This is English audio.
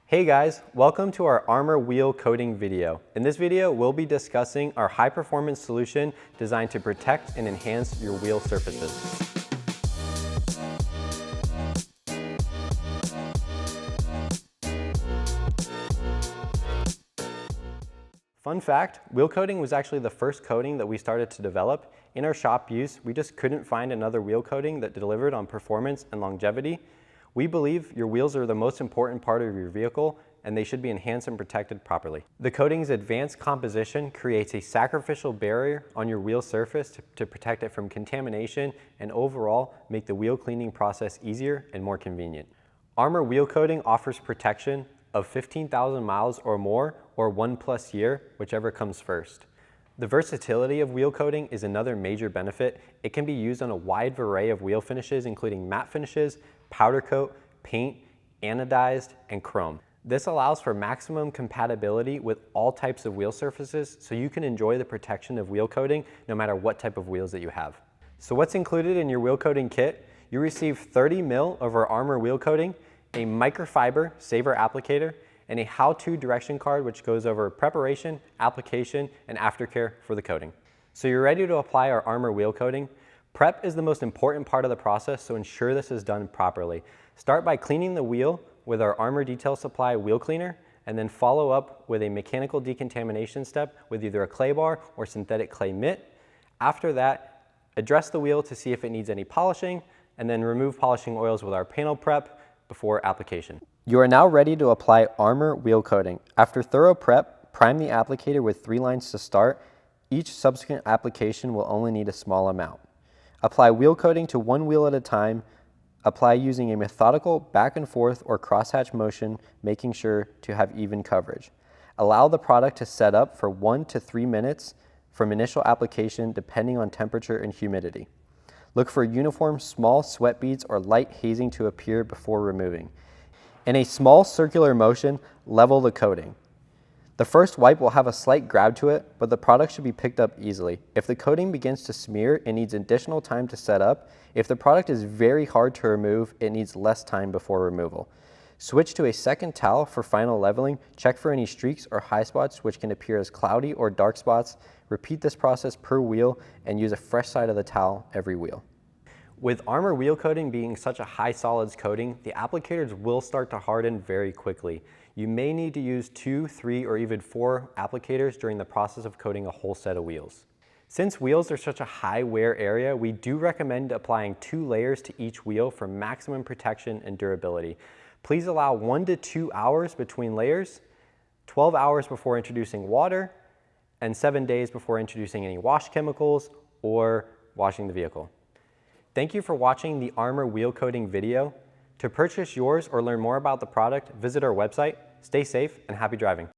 Hey guys, welcome to our Armour Wheel Coating video. In this video, we'll be discussing our high-performance solution designed to protect and enhance your wheel surfaces. Fun fact, wheel coating was actually the first coating that we started to develop. In our shop use, we just couldn't find another wheel coating that delivered on performance and longevity. We believe your wheels are the most important part of your vehicle and they should be enhanced and protected properly. The coating's advanced composition creates a sacrificial barrier on your wheel surface to protect it from contamination and overall make the wheel cleaning process easier and more convenient. Armour Wheel Coating offers protection of 15,000 miles or more or 1+ year, whichever comes first. The versatility of wheel coating is another major benefit. It can be used on a wide array of wheel finishes, including matte finishes, powder coat, paint, anodized, and chrome. This allows for maximum compatibility with all types of wheel surfaces, so you can enjoy the protection of wheel coating no matter what type of wheels that you have. So what's included in your wheel coating kit? You receive 30 mil of our Armour Wheel Coating, a microfiber saver applicator, and a how-to direction card which goes over preparation, application, and aftercare for the coating. So you're ready to apply our Armour Wheel Coating. Prep is the most important part of the process, so ensure this is done properly. Start by cleaning the wheel with our Armour Detail Supply wheel cleaner, and then follow up with a mechanical decontamination step with either a clay bar or synthetic clay mitt. After that, address the wheel to see if it needs any polishing, and then remove polishing oils with our panel prep before application. You are now ready to apply Armour Wheel Coating. After thorough prep, prime the applicator with 3 lines to start. Each subsequent application will only need a small amount. Apply wheel coating to one wheel at a time. Apply using a methodical back and forth or crosshatch motion, making sure to have even coverage. Allow the product to set up for 1 to 3 minutes from initial application depending on temperature and humidity. Look for uniform small sweat beads or light hazing to appear before removing. In a small circular motion, level the coating. The first wipe will have a slight grab to it, but the product should be picked up easily. If the coating begins to smear, it needs additional time to set up. If the product is very hard to remove, it needs less time before removal. Switch to a second towel for final leveling. Check for any streaks or high spots which can appear as cloudy or dark spots. Repeat this process per wheel and use a fresh side of the towel every wheel. With Armour Wheel Coating being such a high solids coating, the applicators will start to harden very quickly. You may need to use 2, 3, or even 4 applicators during the process of coating a whole set of wheels. Since wheels are such a high wear area, we do recommend applying 2 layers to each wheel for maximum protection and durability. Please allow 1 to 2 hours between layers, 12 hours before introducing water, and 7 days before introducing any wash chemicals or washing the vehicle. Thank you for watching the Armour Wheel Coating video. To purchase yours or learn more about the product, visit our website. Stay safe and happy driving.